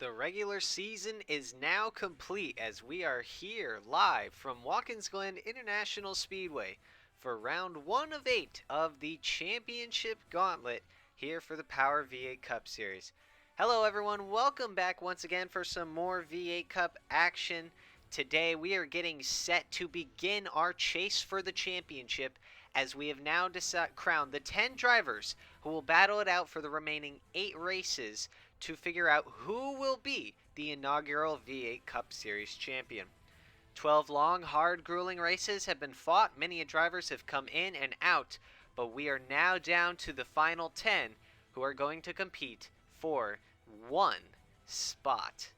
The regular season is now complete as we are here live from Watkins Glen International Speedway for round 1 of 8 of the Championship Gauntlet here for the Power V8 Cup Series. Hello everyone, welcome back once again for some more V8 Cup action. Today we are getting set to begin our chase for the championship as we have now crowned the 10 drivers who will battle it out for the remaining 8 races to figure out who will be the inaugural V8 Cup Series champion. 12 long, hard, grueling races have been fought. Many drivers have come in and out, but we are now down to the final 10 who are going to compete for one spot.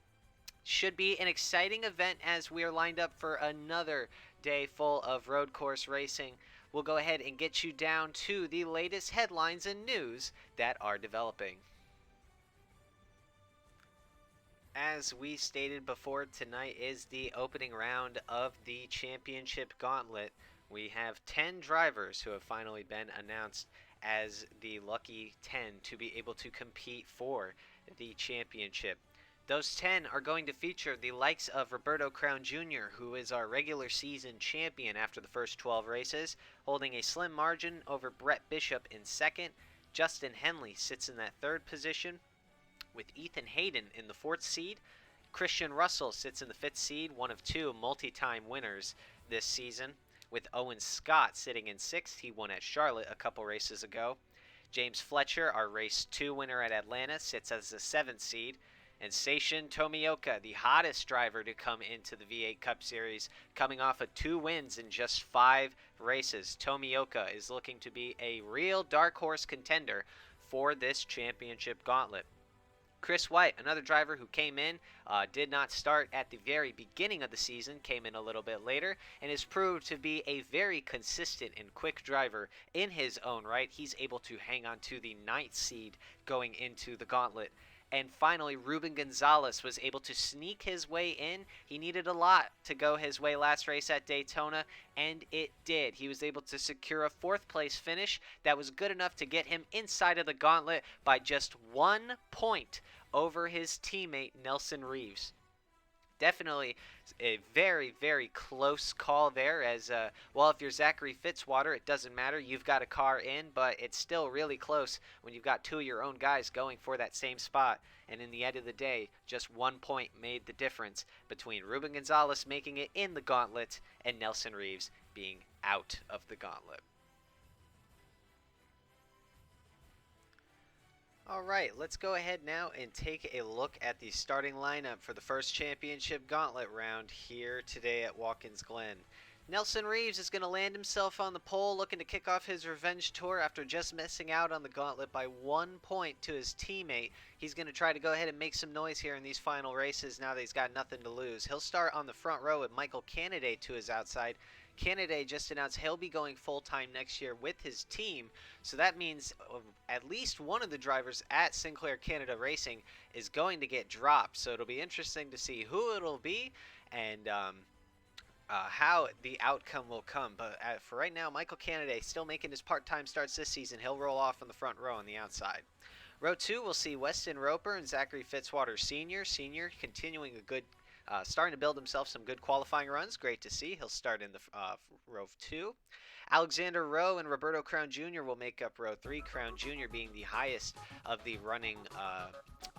Should be an exciting event as we are lined up for another day full of road course racing. We'll go ahead and get you down to the latest headlines and news that are developing. As we stated before, tonight is the opening round of the Championship Gauntlet. We have 10 drivers who have finally been announced as the lucky 10 to be able to compete for the championship. Those 10 are going to feature the likes of Roberto Crown Jr., who is our regular season champion after the first 12 races, holding a slim margin over Brett Bishop in second. Justin Henley sits in that third position, with Ethan Hayden in the 4th seed. Christian Russell sits in the 5th seed, one of 2 multi-time winners this season, with Owen Scott sitting in 6th. He won at Charlotte a couple races ago. James Fletcher, our race 2 winner at Atlanta, sits as the 7th seed. And Seishin Tomioka, the hottest driver to come into the V8 Cup Series, coming off of 2 wins in just 5 races. Tomioka is looking to be a real dark horse contender for this championship gauntlet. Chris White, another driver who came in, did not start at the very beginning of the season, came in a little bit later, and has proved to be a very consistent and quick driver in his own right. He's able to hang on to the 9th seed going into the gauntlet. And finally, Ruben Gonzalez was able to sneak his way in. He needed a lot to go his way last race at Daytona, and it did. He was able to secure a 4th place finish that was good enough to get him inside of the gauntlet by just 1 point over his teammate Nelson Reeves. Definitely a very, very close call there as, well, if you're Zachary Fitzwater, it doesn't matter. You've got a car in, but it's still really close when you've got 2 of your own guys going for that same spot. And in the end of the day, just 1 point made the difference between Ruben Gonzalez making it in the gauntlet and Nelson Reeves being out of the gauntlet. Alright, let's go ahead now and take a look at the starting lineup for the first championship gauntlet round here today at Watkins Glen. Nelson Reeves is going to land himself on the pole, looking to kick off his revenge tour after just missing out on the gauntlet by 1 point to his teammate. He's going to try to go ahead and make some noise here in these final races now that he's got nothing to lose. He'll start on the front row with Michael Kenneth to his outside. Kenneth just announced he'll be going full-time next year with his team, so that means at least one of the drivers at Sinclair Canada Racing is going to get dropped, so it'll be interesting to see who it'll be and how the outcome will come. But for right now, Michael Kenneth still making his part-time starts this season. He'll roll off on the front row on the outside. Row 2, we'll see Weston Roper and Zachary Fitzwater Sr. Sr. continuing a good starting to build himself some good qualifying runs. Great to see. He'll start in the row 2. Alexander Rowe and Roberto Crown Jr. will make up row 3. Crown Jr. being the highest of the running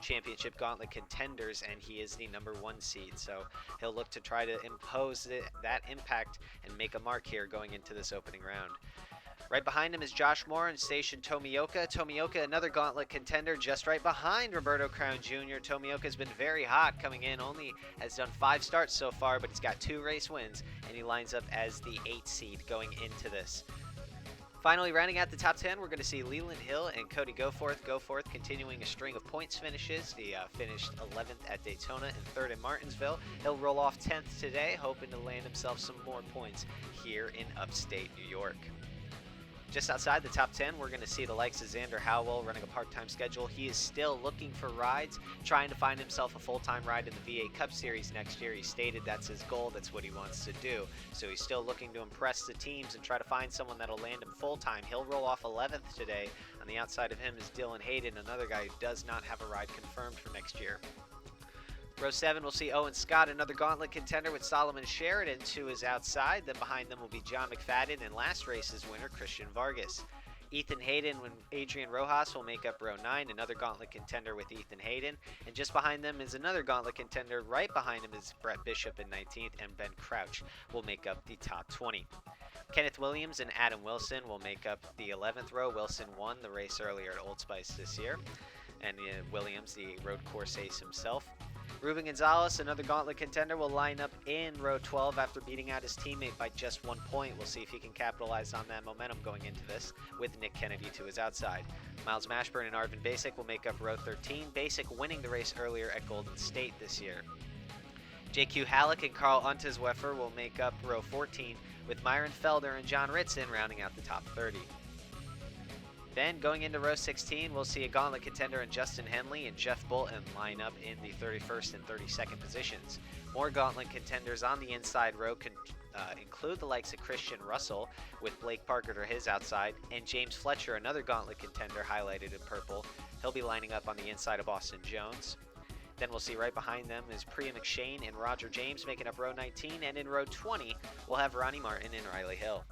championship gauntlet contenders, and he is the number 1 seed. So he'll look to try to impose that impact and make a mark here going into this opening round. Right behind him is Josh Moore and Seishin Tomioka. Tomioka, another gauntlet contender, just right behind Roberto Crown Jr. Tomioka's been very hot coming in, only has done 5 starts so far, but he's got 2 race wins, and he lines up as the 8th seed going into this. Finally, rounding out the top 10, we're going to see Leland Hill and Cody Goforth. Goforth continuing a string of points finishes. He finished 11th at Daytona and 3rd in Martinsville. He'll roll off 10th today, hoping to land himself some more points here in upstate New York. Just outside the top 10, we're going to see the likes of Xander Howell running a part-time schedule. He is still looking for rides, trying to find himself a full-time ride in the V8 Cup Series next year. He stated that's his goal, that's what he wants to do. So he's still looking to impress the teams and try to find someone that'll land him full-time. He'll roll off 11th today. On the outside of him is Dylan Hayden, another guy who does not have a ride confirmed for next year. Row 7 will see Owen Scott, another gauntlet contender with Solomon Sheridan to his outside. Then behind them will be John McFadden and last race's winner, Christian Vargas. Ethan Hayden and Adrian Rojas will make up row 9, another gauntlet contender with Ethan Hayden. And just behind them is another gauntlet contender. Right behind him is Brett Bishop in 19th, and Ben Crouch will make up the top 20. Kenneth Williams and Adam Wilson will make up the 11th row. Wilson won the race earlier at Old Spice this year, and Williams, the road course ace himself. Ruben Gonzalez, another gauntlet contender, will line up in row 12 after beating out his teammate by just 1 point. We'll see if he can capitalize on that momentum going into this with Nick Kennedy to his outside. Miles Mashburn and Arvin Basic will make up row 13, Basic winning the race earlier at Golden State this year. JQ Halleck and Carl Untersweffer will make up row 14, with Myron Felder and John Ritson rounding out the top 30. Then going into row 16, we'll see a gauntlet contender in Justin Henley and Jeff Bolton line up in the 31st and 32nd positions. More gauntlet contenders on the inside row can include the likes of Christian Russell with Blake Parker to his outside, and James Fletcher, another gauntlet contender highlighted in purple. He'll be lining up on the inside of Austin Jones. Then we'll see right behind them is Priya McShane and Roger James making up row 19, and in row 20, we'll have Ronnie Martin and Riley Hill.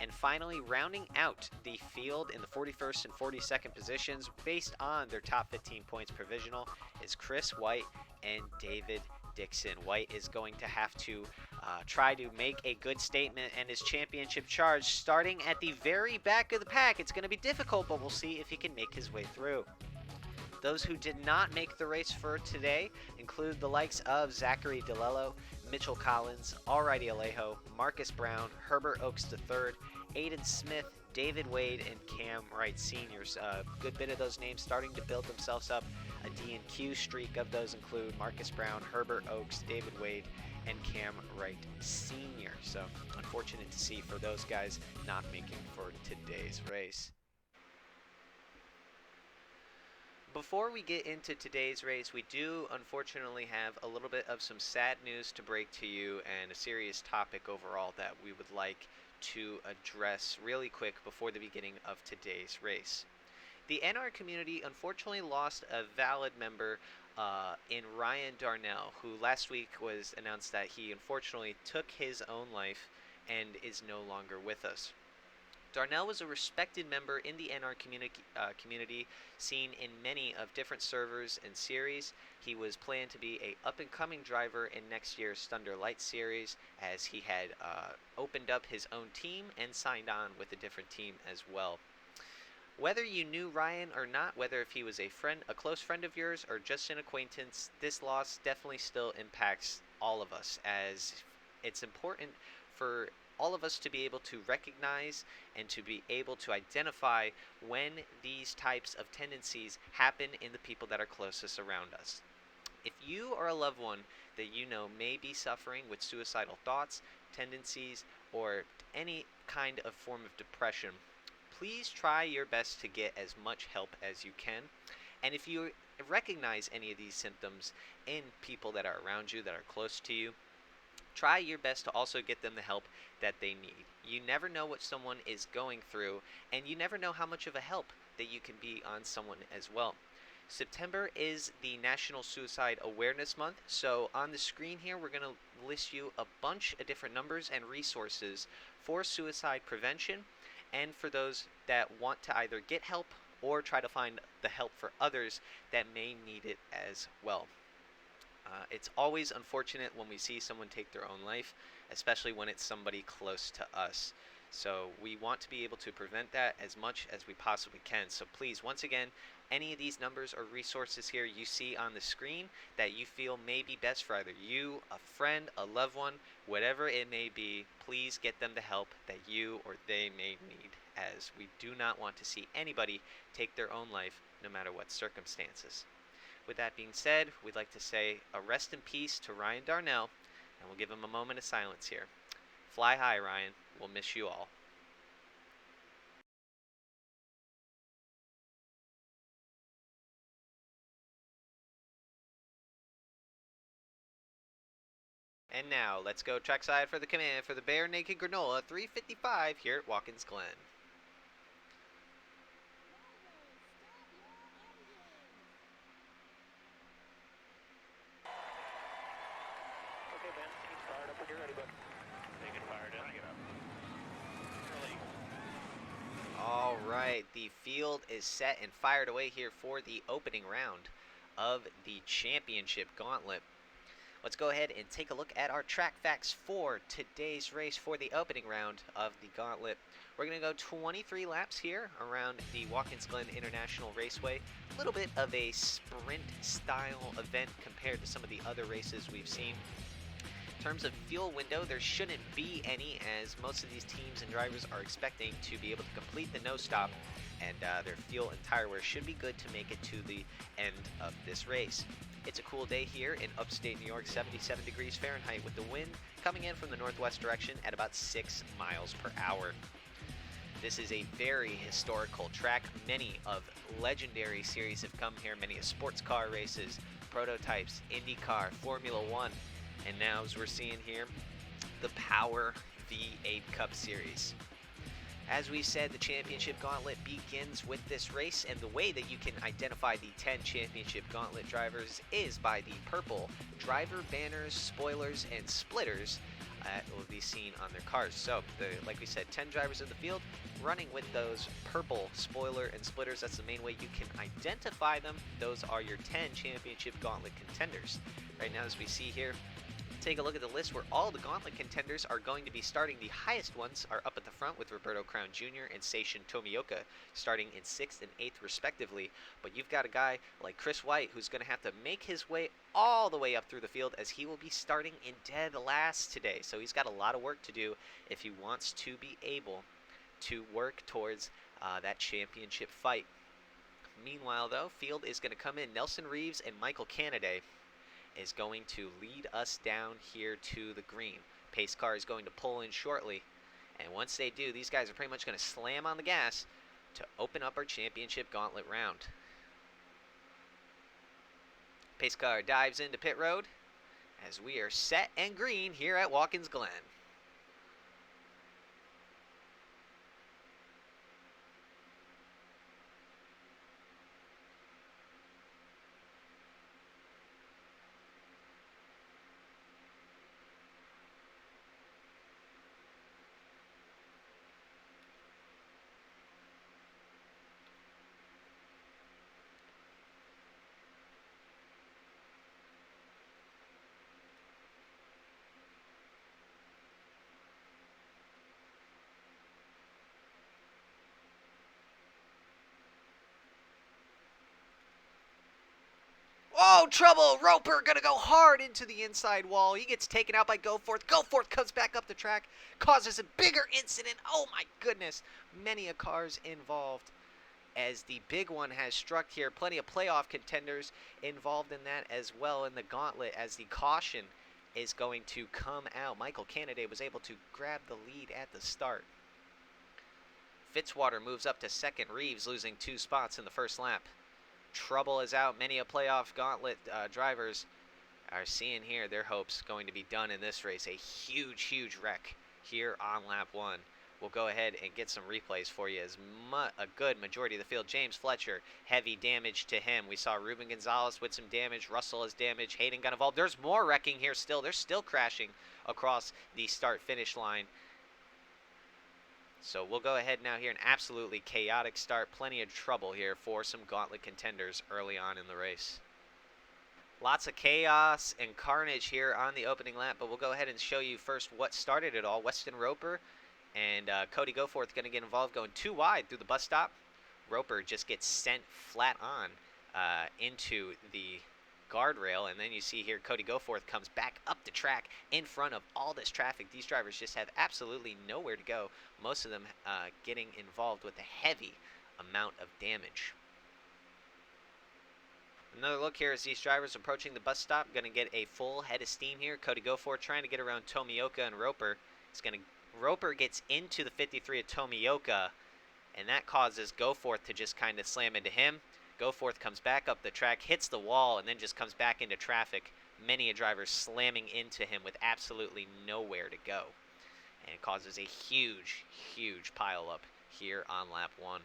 And finally, rounding out the field in the 41st and 42nd positions based on their top 15 points provisional is Chris White and David Dixon. White is going to have to try to make a good statement and his championship charge starting at the very back of the pack. It's going to be difficult, but we'll see if he can make his way through. Those who did not make the race for today include the likes of Zachary DeLello, Mitchell Collins, Alrighty Alejo, Marcus Brown, Herbert Oakes III, Aiden Smith, David Wade, and Cam Wright Sr.'s. A good bit of those names starting to build themselves up. A D&Q streak of those include Marcus Brown, Herbert Oakes, David Wade, and Cam Wright Sr. So unfortunate to see for those guys not making for today's race. Before we get into today's race, we do unfortunately have a little bit of some sad news to break to you and a serious topic overall that we would like to address really quick before the beginning of today's race. The NR community unfortunately lost a valid member in Ryan Darnell, who last week was announced that he unfortunately took his own life and is no longer with us. Darnell was a respected member in the NR community, seen in many of different servers and series. He was planned to be a up-and-coming driver in next year's Thunder Light series, as he had opened up his own team and signed on with a different team as well. Whether you knew Ryan or not, whether if he was a close friend of yours, or just an acquaintance, this loss definitely still impacts all of us, as it's important for all of us to be able to recognize and to be able to identify when these types of tendencies happen in the people that are closest around us. If you or a loved one that you know may be suffering with suicidal thoughts, tendencies, or any kind of form of depression, please try your best to get as much help as you can. And if you recognize any of these symptoms in people that are around you, that are close to you, try your best to also get them the help that they need. You never know what someone is going through, and you never know how much of a help that you can be on someone as well. September is the National Suicide Awareness Month, so on the screen here we're going to list you a bunch of different numbers and resources for suicide prevention, and for those that want to either get help or try to find the help for others that may need it as well. It's always unfortunate when we see someone take their own life, especially when it's somebody close to us. So we want to be able to prevent that as much as we possibly can. So please, once again, any of these numbers or resources here you see on the screen that you feel may be best for either you, a friend, a loved one, whatever it may be, please get them the help that you or they may need, as we do not want to see anybody take their own life, no matter what circumstances. With that being said, we'd like to say a rest in peace to Ryan Darnell, and we'll give him a moment of silence here. Fly high, Ryan. We'll miss you all. And now, let's go trackside for the command for the Bare Naked Granola 355 here at Watkins Glen. All right, the field is set and fired away here for the opening round of the Championship Gauntlet. Let's go ahead and take a look at our track facts for today's race for the opening round of the Gauntlet. We're going to go 23 laps here around the Watkins Glen International Raceway. A little bit of a sprint style event compared to some of the other races we've seen. In terms of fuel window, there shouldn't be any, as most of these teams and drivers are expecting to be able to complete the no stop, and their fuel and tire wear should be good to make it to the end of this race. It's a cool day here in upstate New York, 77 degrees Fahrenheit, with the wind coming in from the northwest direction at about 6 miles per hour. This is a very historical track. Many of legendary series have come here, many of sports car races, prototypes, IndyCar, Formula One, and now as we're seeing here, the Power V8 Cup Series. As we said, the Championship Gauntlet begins with this race, and the way that you can identify the 10 Championship Gauntlet drivers is by the purple driver banners, spoilers, and splitters that will be seen on their cars. So, like we said, 10 drivers in the field running with those purple spoiler and splitters. That's the main way you can identify them. Those are your 10 Championship Gauntlet contenders. Right now, as we see here, take a look at the list where all the Gauntlet contenders are going to be starting. The highest ones are up at the front with Roberto Crown Jr. and Seishin Tomioka starting in 6th and 8th respectively. But you've got a guy like Chris White who's going to have to make his way all the way up through the field, as he will be starting in dead last today. So he's got a lot of work to do if he wants to be able to work towards that championship fight. Meanwhile, though, field is going to come in. Nelson Reeves and Michael Canaday is going to lead us down here to the green. Pace car is going to pull in shortly, and once they do, these guys are pretty much going to slam on the gas to open up our Championship Gauntlet round. Pace car dives into pit road as we are set and green here at Watkins Glen. Oh, trouble! Roper gonna go hard into the inside wall. He gets taken out by Goforth. Goforth comes back up the track, causes a bigger incident. Oh my goodness. Many a cars involved as the big one has struck here. Plenty of playoff contenders involved in that as well in the gauntlet, as the caution is going to come out. Michael Canaday was able to grab the lead at the start. Fitzwater moves up to second. Reeves losing 2 spots in the first lap. Trouble is out. Many a playoff gauntlet drivers are seeing here their hopes going to be done in this race. A huge wreck here on lap 1. We'll go ahead and get some replays for you. As a good majority of the field. James Fletcher, heavy damage to him. We saw Ruben Gonzalez with some damage. Russell has damage. Hayden got involved. There's more wrecking here still. They're still crashing across the start-finish line. So we'll go ahead now here. An absolutely chaotic start. Plenty of trouble here for some gauntlet contenders early on in the race. Lots of chaos and carnage here on the opening lap, but we'll go ahead and show you first what started it all. Weston Roper and Cody Goforth going to get involved, going too wide through the bus stop. Roper just gets sent flat on into the guardrail, and then you see here Cody Goforth comes back up the track in front of all this traffic. These drivers just have absolutely nowhere to go, most of them getting involved with a heavy amount of damage. Another look here as these drivers approaching the bus stop, going to get a full head of steam here. Cody Goforth trying to get around Tomioka and Roper. Roper gets into the 53 of Tomioka, and that causes Goforth to just kind of slam into him. Goforth comes back up the track, hits the wall, and then just comes back into traffic. Many a driver slamming into him with absolutely nowhere to go. And it causes a huge pile up here on lap 1.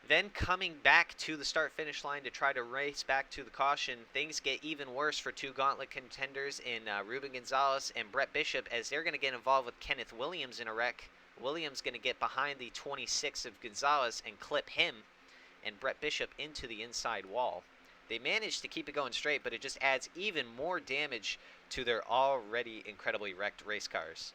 Then coming back to the start-finish line to try to race back to the caution, things get even worse for two gauntlet contenders in Ruben Gonzalez and Brett Bishop, as they're going to get involved with Kenneth Williams in a wreck. Williams going to get behind the 26 of Gonzalez and clip him and Brett Bishop into the inside wall. They managed to keep it going straight, but it just adds even more damage to their already incredibly wrecked race cars.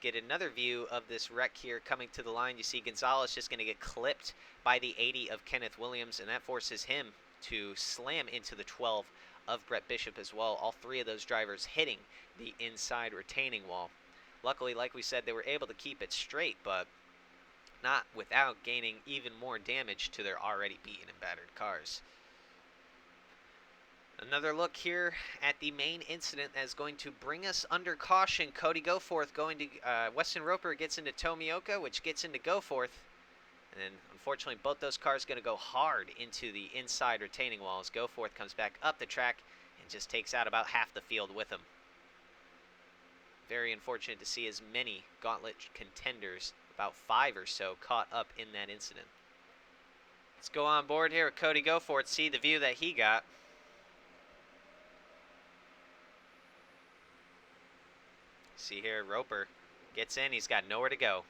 Get another view of this wreck here coming to the line. You see Gonzalez just going to get clipped by the 80 of Kenneth Williams, and that forces him to slam into the 12 of Brett Bishop as well. All three of those drivers hitting the inside retaining wall. Luckily, like we said, they were able to keep it straight, but not without gaining even more damage to their already beaten and battered cars. Another look here at the main incident that is going to bring us under caution. Cody Goforth going to Weston Roper gets into Tomioka, which gets into Goforth. And then, unfortunately, both those cars going to go hard into the inside retaining walls. Goforth comes back up the track and just takes out about half the field with him. Very unfortunate to see as many gauntlet contenders, about 5 or so, caught up in that incident. Let's go on board here with Cody Goforth, see the view that he got. See here, Roper gets in, he's got nowhere to go.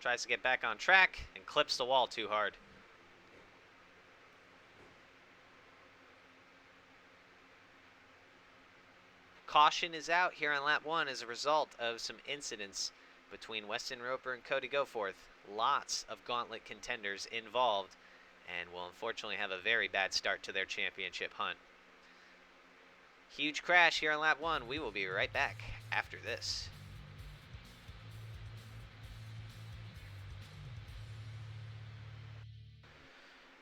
Tries to get back on track and clips the wall too hard. Caution is out here on lap 1 as a result of some incidents between Weston Roper and Cody Goforth. Lots of gauntlet contenders involved and will unfortunately have a very bad start to their championship hunt. Huge crash here on lap 1. We will be right back after this.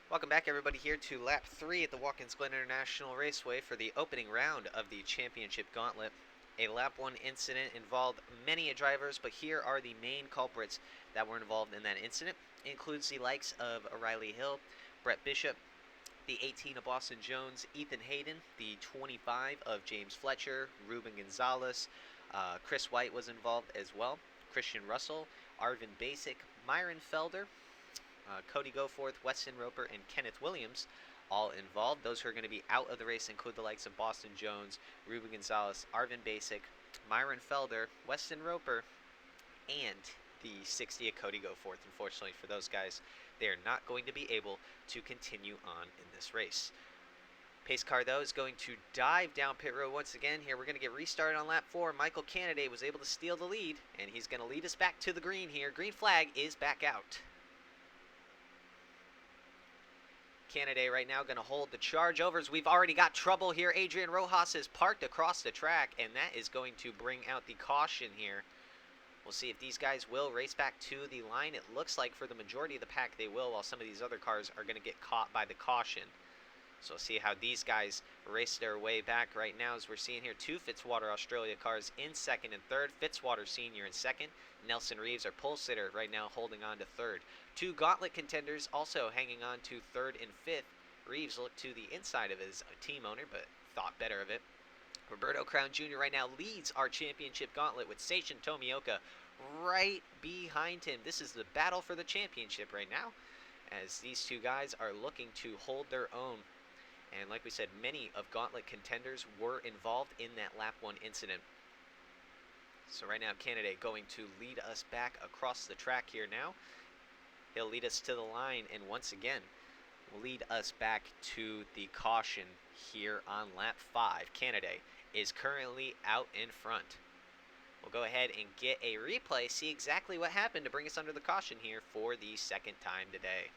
Welcome back, everybody, here to lap 3 at the Watkins Glen International Raceway for the opening round of the Championship Gauntlet. A lap 1 incident involved many drivers, but here are the main culprits that were involved in that incident. It includes the likes of O'Reilly Hill, Brett Bishop, the 18 of Boston Jones, Ethan Hayden, the 25 of James Fletcher, Ruben Gonzalez, Chris White was involved as well, Christian Russell, Arvin Basic, Myron Felder, Cody Goforth, Weston Roper, and Kenneth Williams all involved. Those who are going to be out of the race include the likes of Boston Jones, Ruben Gonzalez, Arvin Basic, Myron Felder, Weston Roper, and the 60 of Cody Goforth. Unfortunately for those guys, they are not going to be able to continue on in this race. Pace car, though, is going to dive down pit road once again. Here we're going to get restarted on lap 4. Michael Kennedy was able to steal the lead, and he's going to lead us back to the green here. Green flag is back out. Kennedy right now going to hold the charge overs. We've already got trouble here. Adrian Rojas is parked across the track, and that is going to bring out the caution here. We'll see if these guys will race back to the line. It looks like for the majority of the pack they will, while some of these other cars are going to get caught by the caution. So we'll see how these guys race their way back. Right now, as we're seeing here, 2 Fitzwater Australia cars in second and third. Fitzwater Sr. in second. Nelson Reeves, our pole sitter, right now holding on to third. 2 gauntlet contenders also hanging on to third and fifth. Reeves looked to the inside of his team owner, but thought better of it. Roberto Crown Jr. right now leads our championship gauntlet with Seishin Tomioka right behind him. This is the battle for the championship right now, as these two guys are looking to hold their own. And like we said, many of gauntlet contenders were involved in that lap 1 incident. So right now, Kennedy going to lead us back across the track here now. He'll lead us to the line and once again lead us back to the caution here on lap 5. Kennedy is currently out in front. We'll go ahead and get a replay, see exactly what happened to bring us under the caution here for the second time today.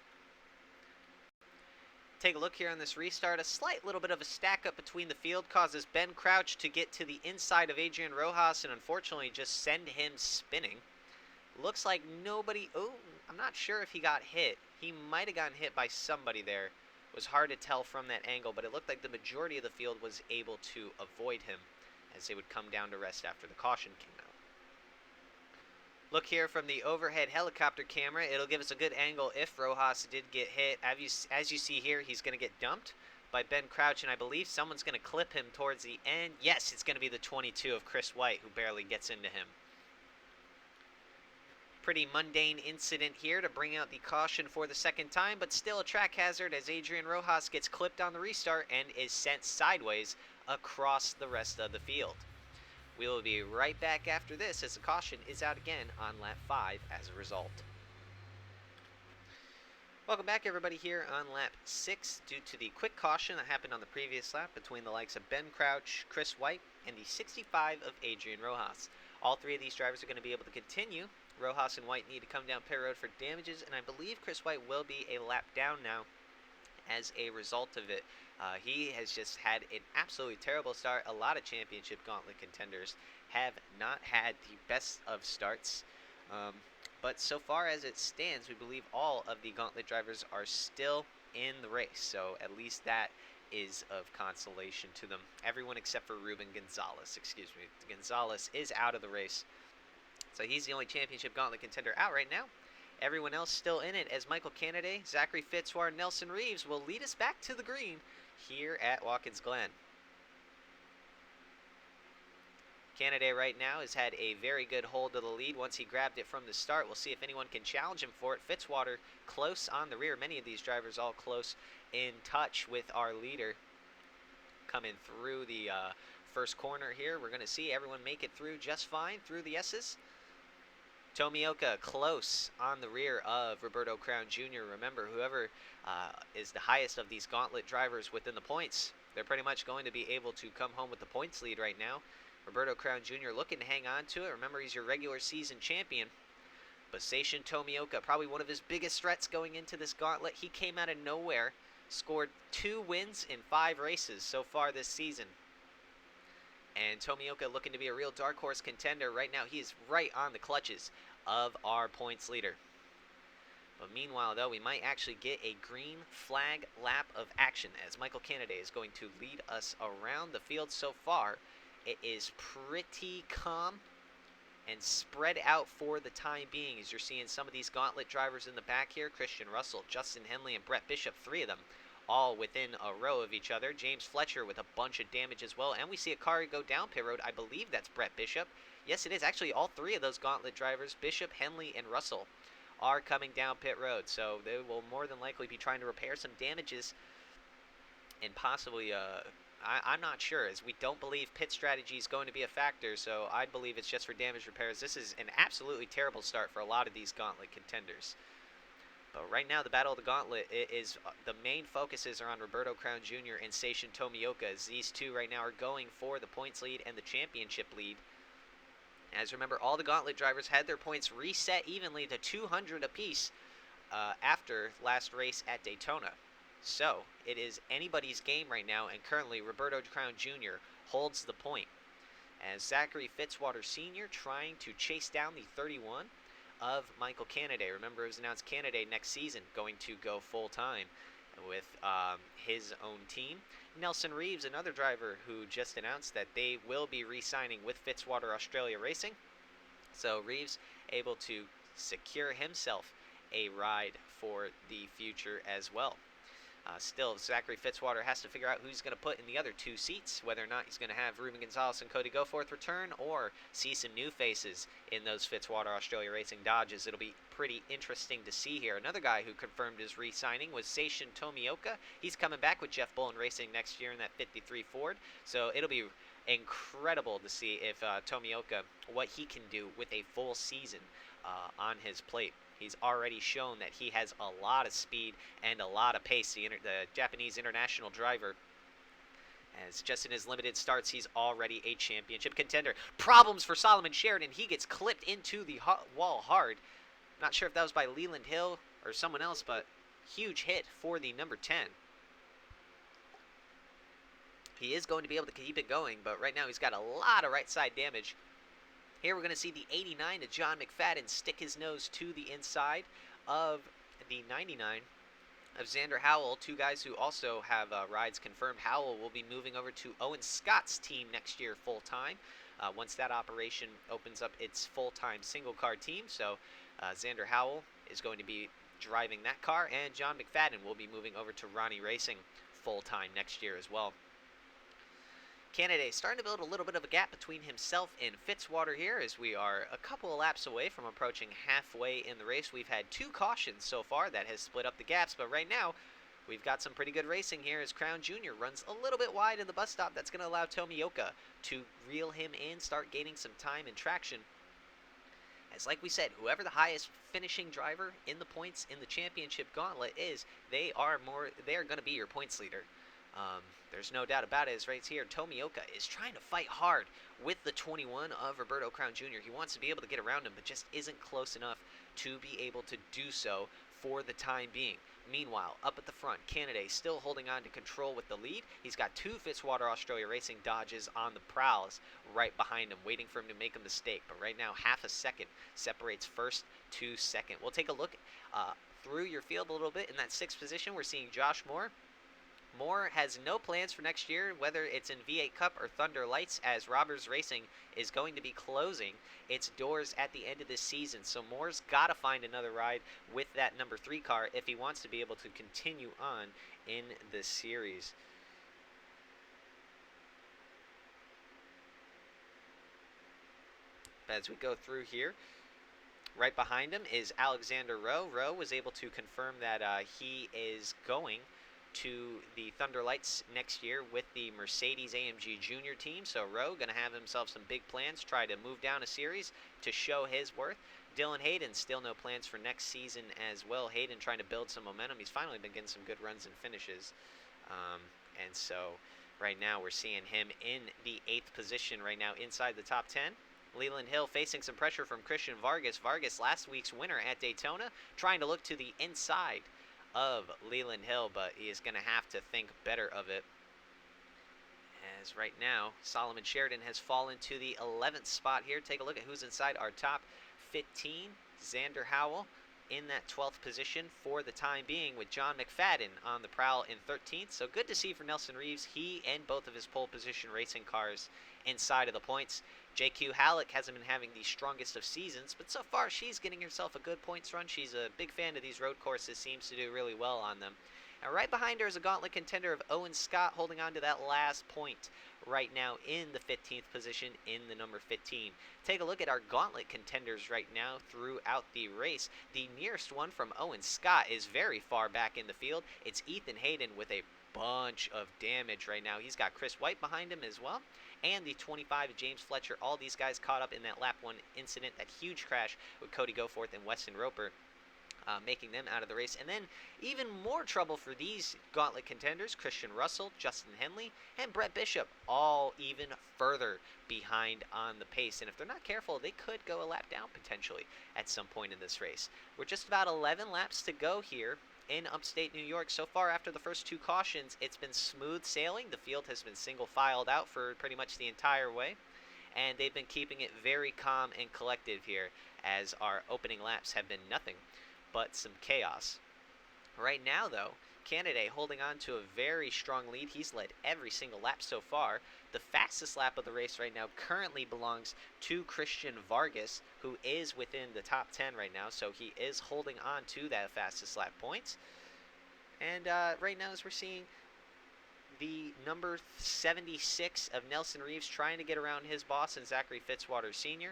Take a look here on this restart. A slight little bit of a stack up between the field causes Ben Crouch to get to the inside of Adrian Rojas and unfortunately just send him spinning. Looks like nobody, I'm not sure if he got hit. He might have gotten hit by somebody there. It was hard to tell from that angle, but it looked like the majority of the field was able to avoid him as they would come down to rest after the caution came out. Look here from the overhead helicopter camera. It'll give us a good angle if Rojas did get hit. As you see here, he's going to get dumped by Ben Crouch, and I believe someone's going to clip him towards the end. Yes, it's going to be the 22 of Chris White who barely gets into him. Pretty mundane incident here to bring out the caution for the second time, but still a track hazard as Adrian Rojas gets clipped on the restart and is sent sideways across the rest of the field. We will be right back after this as the caution is out again on lap 5 as a result. Welcome back, everybody, here on lap 6 due to the quick caution that happened on the previous lap between the likes of Ben Crouch, Chris White, and the 65 of Adrian Rojas. All three of these drivers are going to be able to continue. Rojas and White need to come down pit road for damages, and I believe Chris White will be a lap down now as a result of it. He has just had an absolutely terrible start. A lot of Championship Gauntlet contenders have not had the best of starts. But so far as it stands, we believe all of the Gauntlet drivers are still in the race. So at least that is of consolation to them. Everyone except for Ruben Gonzalez, Gonzalez is out of the race. So he's the only Championship Gauntlet contender out right now. Everyone else still in it as Michael Kennedy, Zachary Fitzwater, Nelson Reeves will lead us back to the green here at Watkins Glen. Kennedy right now has had a very good hold of the lead once he grabbed it from the start. We'll see if anyone can challenge him for it. Fitzwater close on the rear. Many of these drivers all close in touch with our leader. Coming through the first corner here, we're going to see everyone make it through just fine through the S's. Tomioka close on the rear of Roberto Crown Jr. Remember, whoever is the highest of these Gauntlet drivers within the points, they're pretty much going to be able to come home with the points lead right now. Roberto Crown Jr. looking to hang on to it. Remember, he's your regular season champion. But Seishin Tomioka, probably one of his biggest threats going into this Gauntlet. He came out of nowhere, scored 2 wins in 5 races so far this season. And Tomioka looking to be a real dark horse contender. Right now, he is right on the clutches of our points leader. But meanwhile, though, we might actually get a green flag lap of action as Michael Kennedy is going to lead us around the field. So far, it is pretty calm and spread out for the time being, as you're seeing some of these Gauntlet drivers in the back here. Christian Russell, Justin Henley, and Brett Bishop, 3 of them, all within a row of each other. James Fletcher with a bunch of damage as well. And we see a car go down pit road. I believe that's Brett Bishop. Yes, it is. Actually, all 3 of those Gauntlet drivers, Bishop, Henley, and Russell, are coming down pit road. So they will more than likely be trying to repair some damages and possibly, I'm not sure, as we don't believe pit strategy is going to be a factor. So I believe it's just for damage repairs. This is an absolutely terrible start for a lot of these Gauntlet contenders. But right now, the Battle of the Gauntlet is the main focuses are on Roberto Crown Jr. and Seishin Tomioka, as these 2 right now are going for the points lead and the championship lead. As remember, all the Gauntlet drivers had their points reset evenly to 200 apiece after last race at Daytona. So it is anybody's game right now, and currently Roberto Crown Jr. holds the point, as Zachary Fitzwater Sr. trying to chase down the 31 of Michael Kennedy. Remember, it was announced Kennedy next season going to go full-time with his own team. Nelson Reeves, another driver who just announced that they will be re-signing with Fitzwater Australia Racing. So Reeves able to secure himself a ride for the future as well. Still, Zachary Fitzwater has to figure out who he's going to put in the other 2 seats, whether or not he's going to have Ruben Gonzalez and Cody Goforth return, or see some new faces in those Fitzwater Australia Racing Dodges. It'll be pretty interesting to see here. Another guy who confirmed his re-signing was Seishin Tomioka. He's coming back with Jeff Bullen Racing next year in that 53 Ford, so it'll be incredible to see if Tomioka, what he can do with a full season on his plate. He's already shown that he has a lot of speed and a lot of pace, the Japanese international driver. As just in his limited starts, he's already a championship contender. Problems for Solomon Sheridan. He gets clipped into the wall hard. Not sure if that was by Leland Hill or someone else, but huge hit for the number 10. He is going to be able to keep it going, but right now he's got a lot of right side damage. Here we're going to see the 89 to John McFadden stick his nose to the inside of the 99 of Xander Howell, 2 guys who also have rides confirmed. Howell will be moving over to Owen Scott's team next year full-time once that operation opens up its full-time single-car team. So Xander Howell is going to be driving that car, and John McFadden will be moving over to Ronnie Racing full-time next year as well. Kenneth starting to build a little bit of a gap between himself and Fitzwater here, as we are a couple of laps away from approaching halfway in the race. We've had 2 cautions so far that has split up the gaps, but right now we've got some pretty good racing here as Crown Jr. runs a little bit wide in the bus stop. That's going to allow Tomioka to reel him in, start gaining some time and traction. As like we said, whoever the highest finishing driver in the points in the Championship Gauntlet is, they are going to be your points leader. There's no doubt about it, as right here, Tomioka is trying to fight hard with the 21 of Roberto Crown Jr. He wants to be able to get around him, but just isn't close enough to be able to do so for the time being. Meanwhile, up at the front, Kenneth still holding on to control with the lead. He's got 2 Fitzwater Australia Racing Dodges on the prowls right behind him, waiting for him to make a mistake. But right now, half a second separates first to second. We'll take a look through your field a little bit. In that 6th position, we're seeing Josh Moore. Moore has no plans for next year, whether it's in V8 Cup or Thunder Lights, as Robbers Racing is going to be closing its doors at the end of this season. So Moore's got to find another ride with that number 3 car if he wants to be able to continue on in the series. As we go through here, right behind him is Alexander Rowe. Rowe was able to confirm that he is going to the Thunder Lights next year with the Mercedes AMG Junior team. So Rowe going to have himself some big plans, try to move down a series to show his worth. Dylan Hayden, still no plans for next season as well. Hayden trying to build some momentum. He's finally been getting some good runs and finishes. And so right now we're seeing him in the 8th position right now inside the top 10. Leland Hill facing some pressure from Christian Vargas. Vargas, last week's winner at Daytona, trying to look to the inside of Leland Hill, but he is going to have to think better of it. As right now, Solomon Sheridan has fallen to the 11th spot here. Take a look at who's inside our top 15. Xander Howell in that 12th position for the time being, with John McFadden on the prowl in 13th. So good to see for Nelson Reeves. He and both of his pole position racing cars inside of the points. JQ Halleck hasn't been having the strongest of seasons, but so far she's getting herself a good points run. She's a big fan of these road courses, seems to do really well on them. And right behind her is a gauntlet contender of Owen Scott, holding on to that last point right now in the 15th position in the number 15. Take a look at our gauntlet contenders right now throughout the race. The nearest one from Owen Scott is very far back in the field. It's Ethan Hayden with a bunch of damage right now. He's got Chris White behind him as well, and the 25 of James Fletcher. All these guys caught up in that lap 1 incident, that huge crash with Cody Goforth and Weston Roper, making them out of the race. And then even more trouble for these gauntlet contenders, Christian Russell, Justin Henley, and Brett Bishop, all even further behind on the pace. And if they're not careful, they could go a lap down potentially at some point in this race. We're just about 11 laps to go here in Upstate New York. So far, after the first 2 cautions, it's been smooth sailing. The field has been single filed out for pretty much the entire way, and they've been keeping it very calm and collective here, as our opening laps have been nothing but some chaos. Right now, though, Kenneth holding on to a very strong lead. He's led every single lap so far. The fastest lap of the race right now currently belongs to Christian Vargas, who is within the top 10 right now, so he is holding on to that fastest lap points. And right now, as we're seeing, the number 76 of Nelson Reeves trying to get around his boss and Zachary Fitzwater Sr.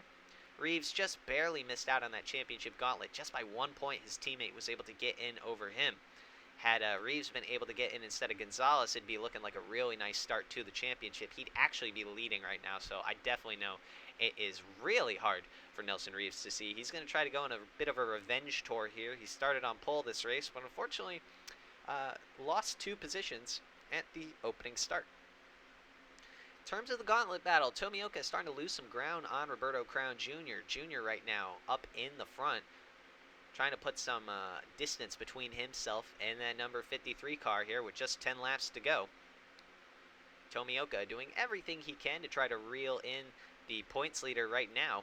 Reeves just barely missed out on that championship gauntlet. Just by 1 point, his teammate was able to get in over him. Had Reeves been able to get in instead of Gonzalez, it'd be looking like a really nice start to the championship. He'd actually be leading right now, so I definitely know it is really hard for Nelson Reeves to see. He's going to try to go on a bit of a revenge tour here. He started on pole this race, but unfortunately lost 2 positions at the opening start. In terms of the gauntlet battle, Tomioka is starting to lose some ground on Roberto Crown Jr. Jr. right now up in the front, trying to put some distance between himself and that number 53 car here with just 10 laps to go. Tomioka doing everything he can to try to reel in the points leader right now.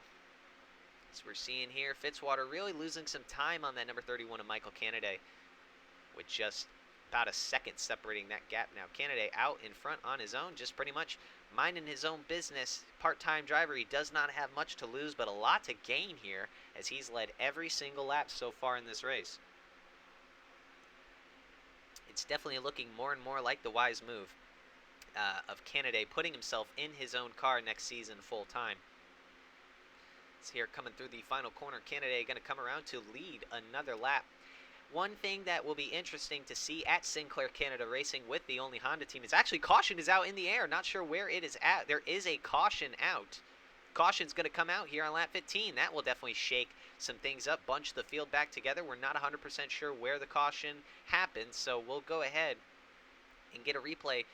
As we're seeing here, Fitzwater really losing some time on that number 31 of Michael Kenneth, with just about a second separating that gap now. Kenneth out in front on his own, just pretty much minding his own business. Part-time driver, he does not have much to lose, but a lot to gain here, as he's led every single lap so far in this race. It's definitely looking more and more like the wise move. of Kennedy putting himself in his own car next season full time. It's here coming through the final corner. Kennedy going to come around to lead another lap. One thing that will be interesting to see at Sinclair Canada Racing with the only Honda team is actually caution is out in the air. Not sure where it is at. There is a caution out. Caution's going to come out here on lap 15. That will definitely shake some things up, bunch the field back together. We're not 100% sure where the caution happened, so we'll go ahead and get a replay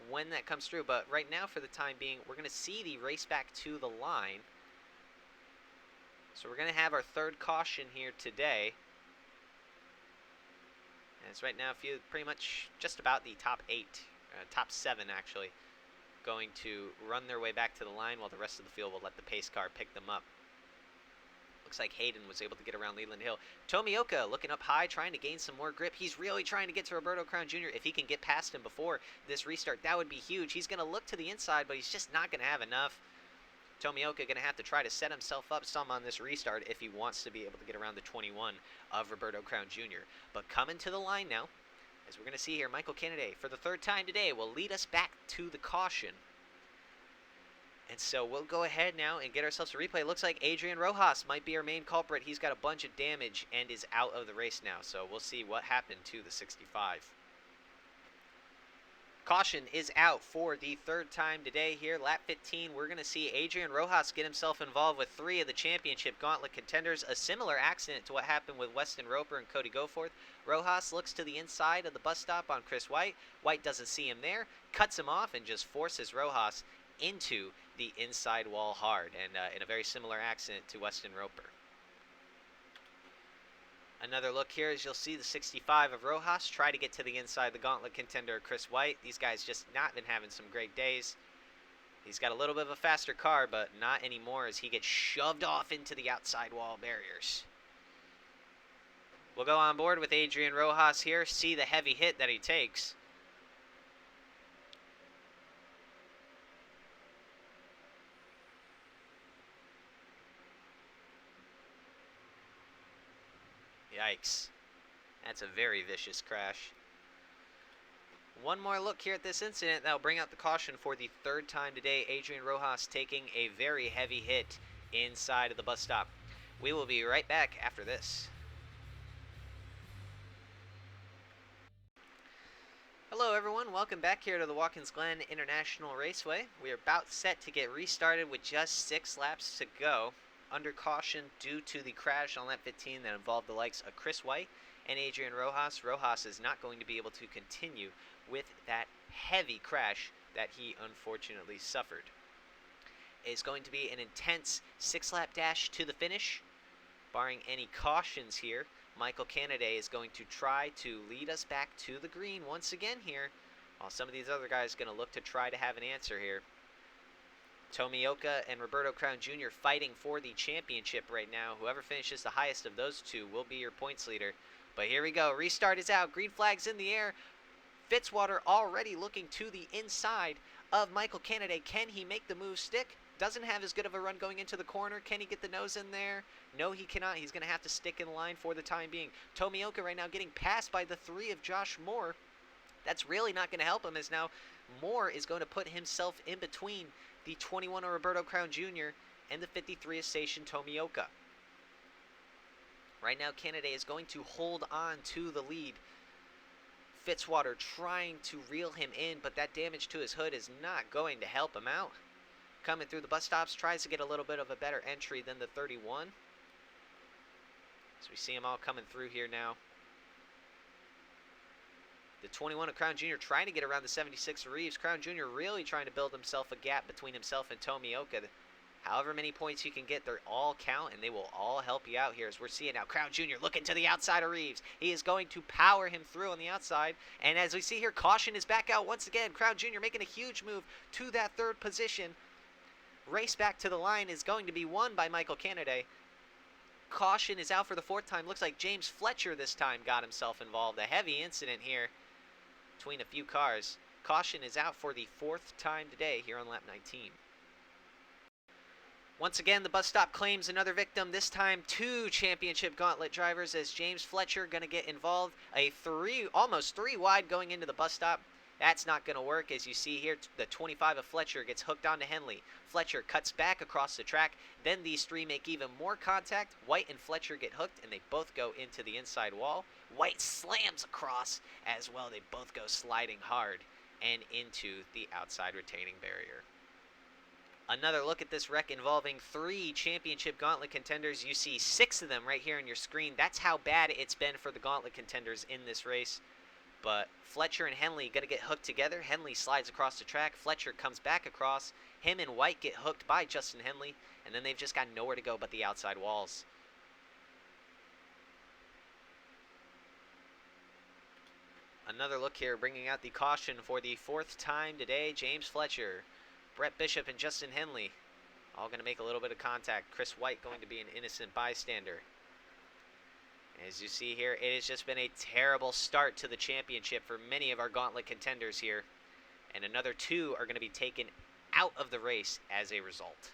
when that comes through. But right now, for the time being, we're going to see the race back to the line. So we're going to have our third caution here today. And it's right now pretty much just about the top 8, top 7 actually, going to run their way back to the line while the rest of the field will let the pace car pick them up. Looks like Hayden was able to get around Leland Hill. Tomioka looking up high, trying to gain some more grip. He's really trying to get to Roberto Crown Jr. If he can get past him before this restart, that would be huge. He's going to look to the inside, but he's just not going to have enough. Tomioka going to have to try to set himself up some on this restart if he wants to be able to get around the 21 of Roberto Crown Jr. But coming to the line now, as we're going to see here, Michael Kennedy, for the third time today, will lead us back to the caution. And so we'll go ahead now and get ourselves a replay. It looks like Adrian Rojas might be our main culprit. He's got a bunch of damage and is out of the race now. So we'll see what happened to the 65. Caution is out for the third time today here. Lap 15, we're going to see Adrian Rojas get himself involved with 3 of the championship gauntlet contenders. A similar accident to what happened with Weston Roper and Cody Goforth. Rojas looks to the inside of the bus stop on Chris White. White doesn't see him there, cuts him off, and just forces Rojas into the inside wall hard, and in a very similar accident to Weston Roper. Another look here as you'll see the 65 of Rojas try to get to the inside the gauntlet contender Chris White. These guys just not been having some great days. He's got a little bit of a faster car, but not anymore as he gets shoved off into the outside wall barriers. We'll go on board with Adrian Rojas here, see the heavy hit that he takes. Yikes. That's a very vicious crash. One more look here at this incident. That'll bring out the caution for the third time today. Adrian Rojas taking a very heavy hit inside of the bus stop. We will be right back after this. Hello everyone, welcome back here to the Watkins Glen International Raceway. We are about set to get restarted with just 6 laps to go. Under caution due to the crash on lap 15 that involved the likes of Chris White and Adrian Rojas. Rojas is not going to be able to continue with that heavy crash that he unfortunately suffered. It's going to be an intense 6-lap dash to the finish. Barring any cautions here, Michael Kennedy is going to try to lead us back to the green once again here, while some of these other guys are going to look to try to have an answer here. Tomioka and Roberto Crown Jr. fighting for the championship right now. Whoever finishes the highest of those two will be your points leader. But here we go. Restart is out. Green flag's in the air. Fitzwater already looking to the inside of Michael Kennedy. Can he make the move stick? Doesn't have as good of a run going into the corner. Can he get the nose in there? No, he cannot. He's going to have to stick in line for the time being. Tomioka right now getting passed by the 3 of Josh Moore. That's really not going to help him, as now Moore is going to put himself in between the 21 of Roberto Crown Jr. and the 53 of Station Tomioka. Right now, Kennedy is going to hold on to the lead. Fitzwater trying to reel him in, but that damage to his hood is not going to help him out. Coming through the bus stops, tries to get a little bit of a better entry than the 31. So we see them all coming through here now. The 21 of Crown Jr. trying to get around the 76 of Reeves. Crown Jr. really trying to build himself a gap between himself and Tomioka. However many points you can get, they all count, and they will all help you out here. As we're seeing now, Crown Jr. looking to the outside of Reeves. He is going to power him through on the outside. And as we see here, caution is back out once again. Crown Jr. making a huge move to that 3rd position. Race back to the line is going to be won by Michael Kennedy. Caution is out for the 4th time. Looks like James Fletcher this time got himself involved. A heavy incident here between a few cars. Caution is out for the 4th time today here on lap 19. Once again, the bus stop claims another victim, this time 2 championship gauntlet drivers, as James Fletcher going to get involved. Almost 3 wide going into the bus stop. That's not going to work. As you see here, the 25 of Fletcher gets hooked onto Henley. Fletcher cuts back across the track. Then these three make even more contact. White and Fletcher get hooked, and they both go into the inside wall. White slams across as well. They both go sliding hard and into the outside retaining barrier. Another look at this wreck involving 3 Championship Gauntlet contenders. You see 6 of them right here on your screen. That's how bad it's been for the Gauntlet contenders in this race. But Fletcher and Henley going to get hooked together. Henley slides across the track. Fletcher comes back across. Him and White get hooked by Justin Henley. And then they've just got nowhere to go but the outside walls. Another look here, bringing out the caution for the 4th time today. James Fletcher, Brett Bishop, and Justin Henley all going to make a little bit of contact. Chris White going to be an innocent bystander. As you see here, it has just been a terrible start to the championship for many of our Gauntlet contenders here. And another 2 are going to be taken out of the race as a result.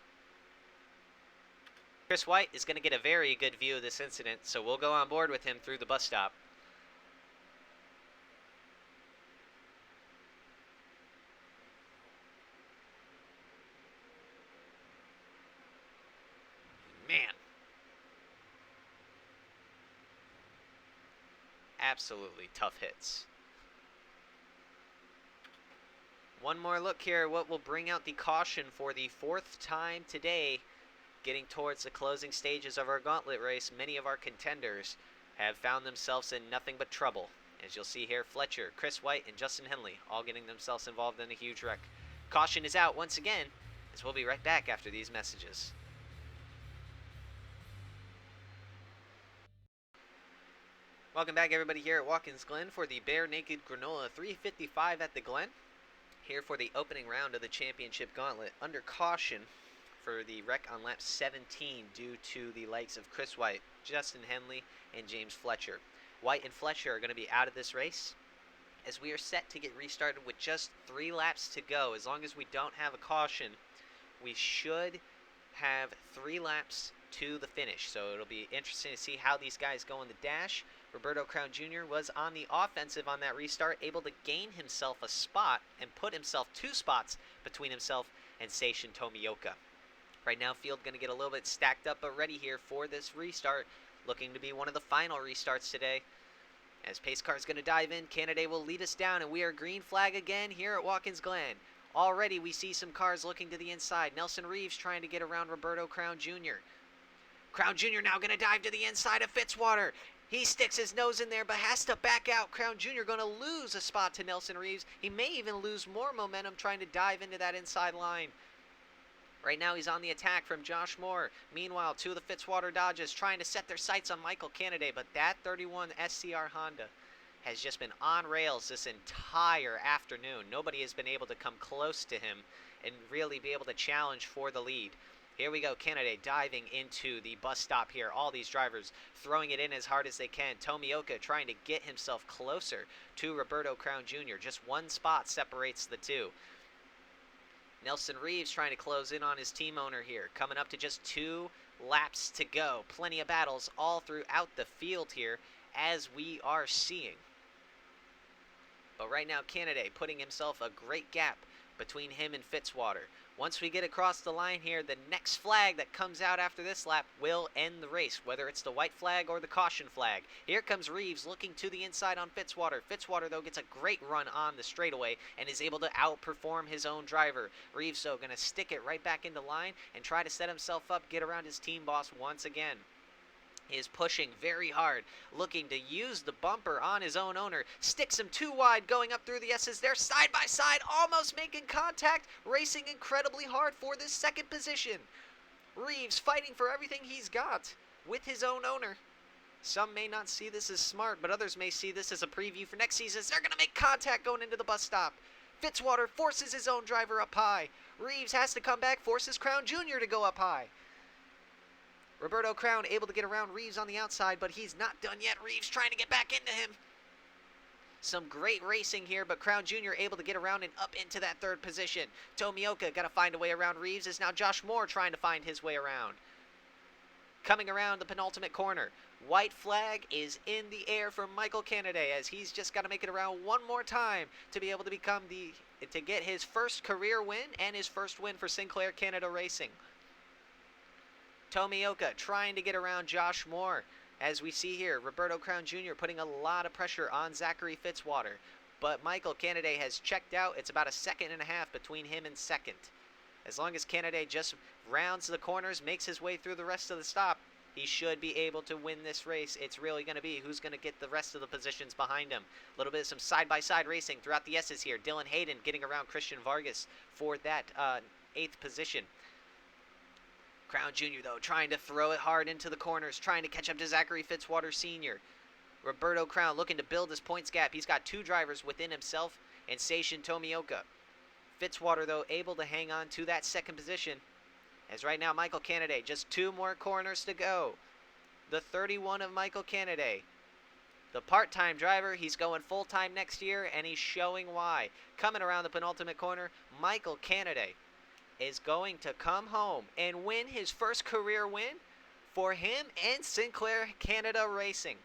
Chris White is going to get a very good view of this incident, so we'll go on board with him through the bus stop. Man. Absolutely tough hits. One more look here, what will bring out the caution for the 4th time today. Getting towards the closing stages of our Gauntlet race, many of our contenders have found themselves in nothing but trouble. As you'll see here, Fletcher, Chris White, and Justin Henley all getting themselves involved in a huge wreck. Caution is out once again, as we'll be right back after these messages. Welcome back, everybody, here at Watkins Glen for the Bare Naked Granola 355 at the Glen. Here for the opening round of the Championship Gauntlet. Under caution for the wreck on lap 17 due to the likes of Chris White, Justin Henley, and James Fletcher. White and Fletcher are going to be out of this race as we are set to get restarted with just 3 laps to go. As long as we don't have a caution, we should have 3 laps to the finish. So it'll be interesting to see how these guys go in the dash. Roberto Crown Jr. was on the offensive on that restart, able to gain himself a spot and put himself 2 spots between himself and Seishin Tomioka. Right now, field going to get a little bit stacked up but ready here for this restart, looking to be one of the final restarts today. As pace car is going to dive in, Canada will lead us down, and we are green flag again here at Watkins Glen. Already we see some cars looking to the inside. Nelson Reeves trying to get around Roberto Crown Jr. Crown Jr. now going to dive to the inside of Fitzwater. He sticks his nose in there but has to back out. Crown Jr. going to lose a spot to Nelson Reeves. He may even lose more momentum trying to dive into that inside line. Right now he's on the attack from Josh Moore. Meanwhile, 2 of the Fitzwater Dodges trying to set their sights on Michael Kennedy, but that 31 SCR Honda has just been on rails this entire afternoon. Nobody has been able to come close to him and really be able to challenge for the lead. Here we go, Kennedy diving into the bus stop here. All these drivers throwing it in as hard as they can. Tomioka trying to get himself closer to Roberto Crown Jr. Just 1 spot separates the 2. Nelson Reeves trying to close in on his team owner here. Coming up to just 2 laps to go. Plenty of battles all throughout the field here as we are seeing. But right now, Kennedy putting himself a great gap between him and Fitzwater. Once we get across the line here, the next flag that comes out after this lap will end the race, whether it's the white flag or the caution flag. Here comes Reeves looking to the inside on Fitzwater. Fitzwater, though, gets a great run on the straightaway and is able to outperform his own driver. Reeves, though, going to stick it right back into line and try to set himself up, get around his team boss once again. He is pushing very hard, looking to use the bumper on his own owner. Sticks him too wide, going up through the S's. They're side by side, almost making contact, racing incredibly hard for this 2nd position. Reeves fighting for everything he's got with his own owner. Some may not see this as smart, but others may see this as a preview for next season. They're going to make contact going into the bus stop. Fitzwater forces his own driver up high. Reeves has to come back, forces Crown Jr. to go up high. Roberto Crown able to get around Reeves on the outside, but he's not done yet. Reeves trying to get back into him. Some great racing here, but Crown Jr. able to get around and up into that 3rd position. Tomioka got to find a way around Reeves. Is now Josh Moore trying to find his way around. Coming around the penultimate corner. White flag is in the air for Michael Kennedy as he's just got to make it around one more time to be able to to get his first career win and his first win for Sinclair Canada Racing. Tomioka trying to get around Josh Moore. As we see here, Roberto Crown Jr. putting a lot of pressure on Zachary Fitzwater. But Michael Kennedy has checked out. It's about a second and a half between him and second. As long as Kennedy just rounds the corners, makes his way through the rest of the stop, he should be able to win this race. It's really going to be who's going to get the rest of the positions behind him. A little bit of some side-by-side racing throughout the S's here. Dylan Hayden getting around Christian Vargas for that 8th position. Crown Jr., though, trying to throw it hard into the corners, trying to catch up to Zachary Fitzwater Sr. Roberto Crown looking to build his points gap. He's got 2 drivers within himself and Seishin Tomioka. Fitzwater, though, able to hang on to that 2nd position. As right now, Michael Kennedy, just 2 more corners to go. The 31 of Michael Kennedy. The part-time driver, he's going full-time next year, and he's showing why. Coming around the penultimate corner, Michael Kennedy is going to come home and win his first career win for him and Sinclair Canada Racing.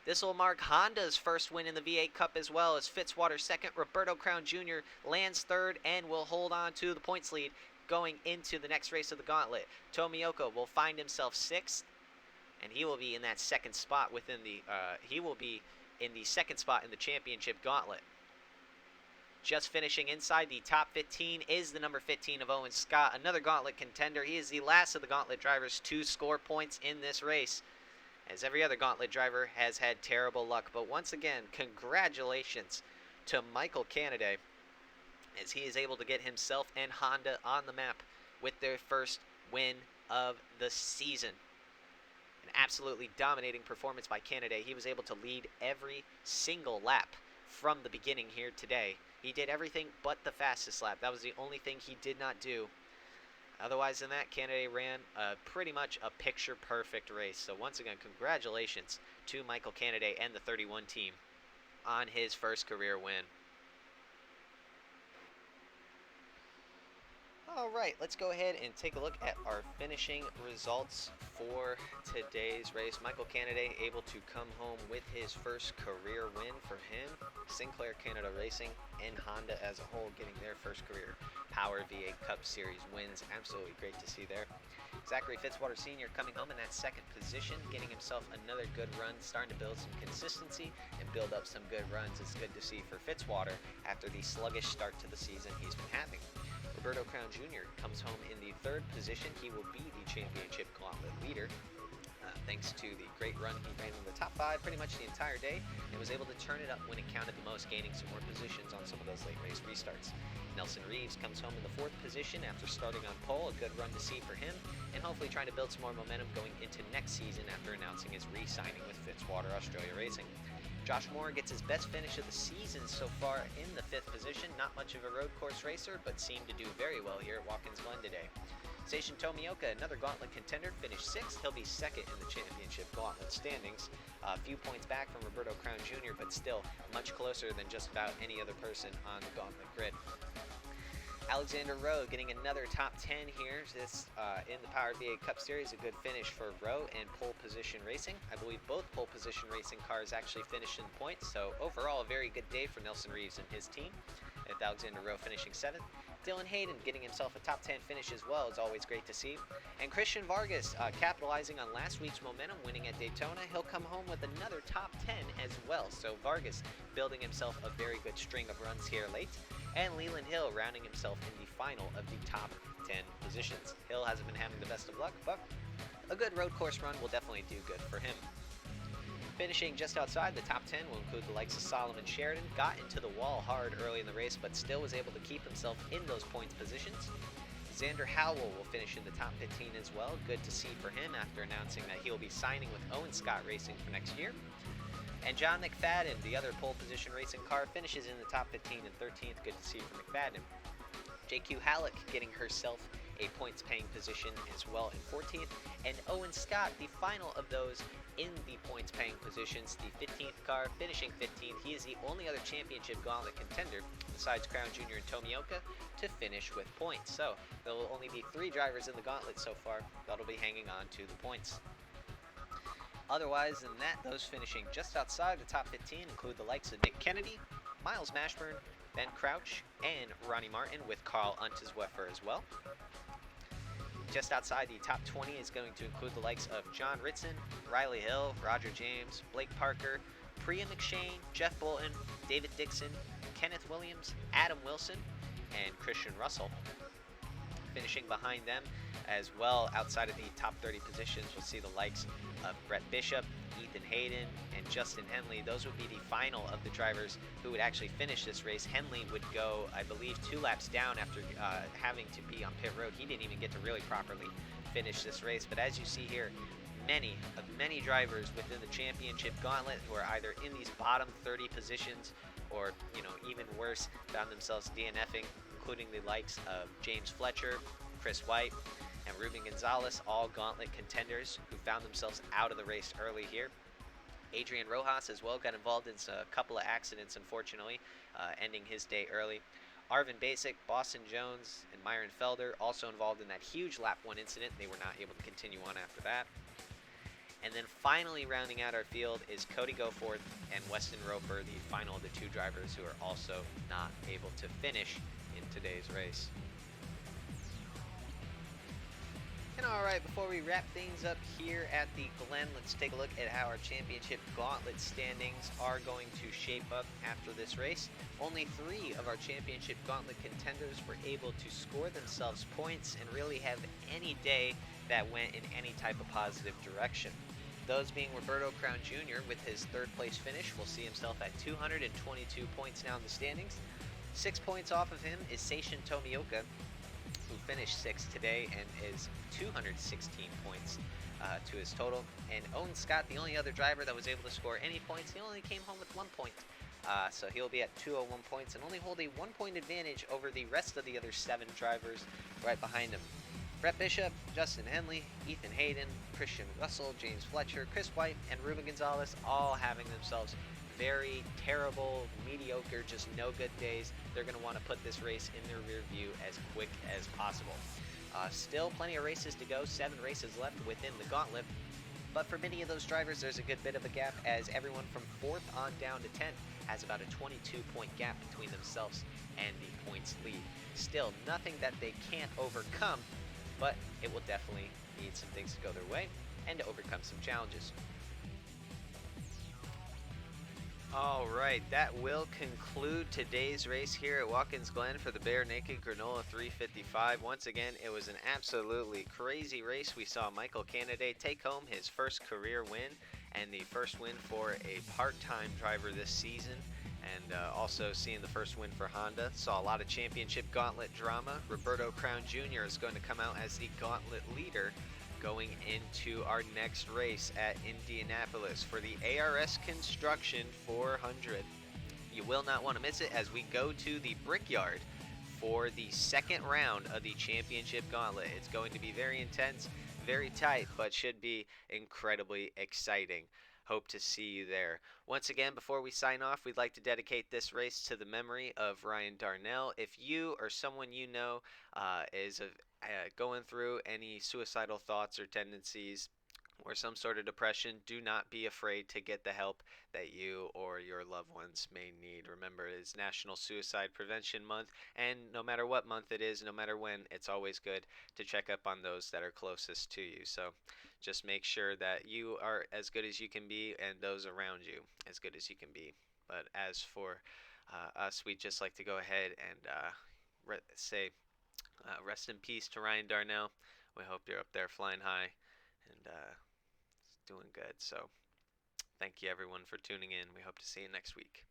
This will mark Honda's first win in the V8 Cup as well, as Fitzwater 2nd, Roberto Crown Jr. lands 3rd and will hold on to the points lead going into the next race of the gauntlet. Tomioka will find himself 6th, and he will be in that 2nd spot within the he will be in the 2nd spot in the championship gauntlet. Just finishing inside the top 15 is the number 15 of Owen Scott, another gauntlet contender. He is the last of the gauntlet drivers to score points in this race, as every other gauntlet driver has had terrible luck. But once again, congratulations to Michael Kennedy, as he is able to get himself and Honda on the map with their first win of the season. An absolutely dominating performance by Kennedy. He was able to lead every single lap from the beginning here today. He did everything but the fastest lap. That was the only thing he did not do. Otherwise than that, Kennedy ran pretty much a picture-perfect race. So once again, congratulations to Michael Kennedy and the 31 team on his first career win. Alright, let's go ahead and take a look at our finishing results for today's race. Michael Kennedy able to come home with his first career win for him. Sinclair Canada Racing and Honda as a whole getting their first career Power V8 Cup Series wins. Absolutely great to see there. Zachary Fitzwater Sr. coming home in that 2nd position, getting himself another good run, starting to build some consistency and build up some good runs. It's good to see for Fitzwater after the sluggish start to the season he's been having. Roberto Crown Jr. comes home in the 3rd position. He will be the championship gauntlet leader, thanks to the great run he ran in the top 5 pretty much the entire day, and was able to turn it up when it counted the most, gaining some more positions on some of those late race restarts. Nelson Reeves comes home in the 4th position after starting on pole. A good run to see for him, and hopefully trying to build some more momentum going into next season after announcing his re-signing with Fitzwater Australia Racing. Josh Moore gets his best finish of the season so far in the 5th position. Not much of a road course racer, but seemed to do very well here at Watkins Glen today. Seishin Tomioka, another gauntlet contender, finished 6th. He'll be 2nd in the championship gauntlet standings. A few points back from Roberto Crown Jr., but still much closer than just about any other person on the gauntlet grid. Alexander Rowe getting another top 10 here in the Power V8 Cup Series. A good finish for Rowe and pole position racing. I believe both pole position racing cars actually finished in points, so overall a very good day for Nelson Reeves and his team, with Alexander Rowe finishing 7th. Dylan Hayden getting himself a top 10 finish as well is always great to see. And Christian Vargas capitalizing on last week's momentum, winning at Daytona. He'll come home with another top 10 as well. So Vargas building himself a very good string of runs here late. And Leland Hill rounding himself in the final of the top 10 positions. Hill hasn't been having the best of luck, but a good road course run will definitely do good for him. Finishing just outside the top 10 will include the likes of Solomon Sheridan. Got into the wall hard early in the race, but still was able to keep himself in those points positions. Xander Howell will finish in the top 15 as well. Good to see for him after announcing that he'll be signing with Owen Scott Racing for next year. And John McFadden, the other pole position racing car, finishes in the top 15 and 13th. Good to see for McFadden. JQ Halleck getting herself a points-paying position as well in 14th. And Owen Scott, the final of those in the points-paying positions, the 15th car, finishing 15th. He is the only other championship gauntlet contender, besides Crown Jr. and Tomioka, to finish with points. So there will only be 3 drivers in the gauntlet so far that'll be hanging on to the points. Otherwise than that, those finishing just outside the top 15 include the likes of Nick Kennedy, Miles Mashburn, Ben Crouch, and Ronnie Martin, with Carl Unterweger as well. Just outside the top 20 is going to include the likes of John Ritson, Riley Hill, Roger James, Blake Parker, Priya McShane, Jeff Bolton, David Dixon, Kenneth Williams, Adam Wilson, and Christian Russell. Finishing behind them as well, outside of the top 30 positions, we'll see the likes of Brett Bishop, Ethan Hayden, and Justin Henley. Those would be the final of the drivers who would actually finish this race. Henley would go, I believe, 2 laps down after having to be on pit road. He didn't even get to really properly finish this race. But as you see here, many drivers within the Championship Gauntlet who are either in these bottom 30 positions or, even worse, found themselves DNFing, including the likes of James Fletcher, Chris White, and Ruben Gonzalez, all Gauntlet contenders who found themselves out of the race early here. Adrian Rojas as well got involved in a couple of accidents, unfortunately, ending his day early. Arvin Basic, Boston Jones, and Myron Felder also involved in that huge lap 1 incident. They were not able to continue on after that. And then finally rounding out our field is Cody Goforth and Weston Roper, the final of the 2 drivers who are also not able to finish in today's race. And alright, before we wrap things up here at the Glen, let's take a look at how our Championship Gauntlet standings are going to shape up after this race. Only 3 of our Championship Gauntlet contenders were able to score themselves points and really have any day that went in any type of positive direction. Those being Roberto Crown Jr. with his 3rd place finish will see himself at 222 points now in the standings. 6 points off of him is Seishin Tomioka, who finished 6th today and is 216 points to his total. And Owen Scott, the only other driver that was able to score any points, he only came home with 1 point. So he'll be at 201 points and only hold a 1-point advantage over the rest of the other 7 drivers right behind him. Brett Bishop, Justin Henley, Ethan Hayden, Christian Russell, James Fletcher, Chris White, and Ruben Gonzalez all having themselves very terrible, mediocre, just no good days. They're going to want to put this race in their rear view as quick as possible. Still plenty of races to go, 7 races left within the Gauntlet. But for many of those drivers, there's a good bit of a gap, as everyone from 4th on down to 10th has about a 22-point gap between themselves and the points lead. Still, nothing that they can't overcome, but it will definitely need some things to go their way and to overcome some challenges. Alright, that will conclude today's race here at Watkins Glen for the Bare Naked Granola 355. Once again, it was an absolutely crazy race. We saw Michael Canaday take home his first career win and the first win for a part-time driver this season, and also seeing the first win for Honda. Saw a lot of Championship Gauntlet drama. Roberto Crown Jr. is going to come out as the Gauntlet leader going into our next race at Indianapolis for the ARS Construction 400. You will not want to miss it as we go to the Brickyard for the 2nd round of the Championship Gauntlet. It's going to be very intense, very tight, but should be incredibly exciting. Hope to see you there. Once again, before we sign off, we'd like to dedicate this race to the memory of Ryan Darnell. If you or someone you know is going through any suicidal thoughts or tendencies or some sort of depression, do not be afraid to get the help that you or your loved ones may need. Remember, it is National Suicide Prevention Month, and no matter what month it is, no matter when, it's always good to check up on those that are closest to you. So just make sure that you are as good as you can be and those around you as good as you can be. But as for us, we'd just like to go ahead and say rest in peace to Ryan Darnell. We hope you're up there flying high and doing good. So thank you everyone for tuning in. We hope to see you next week.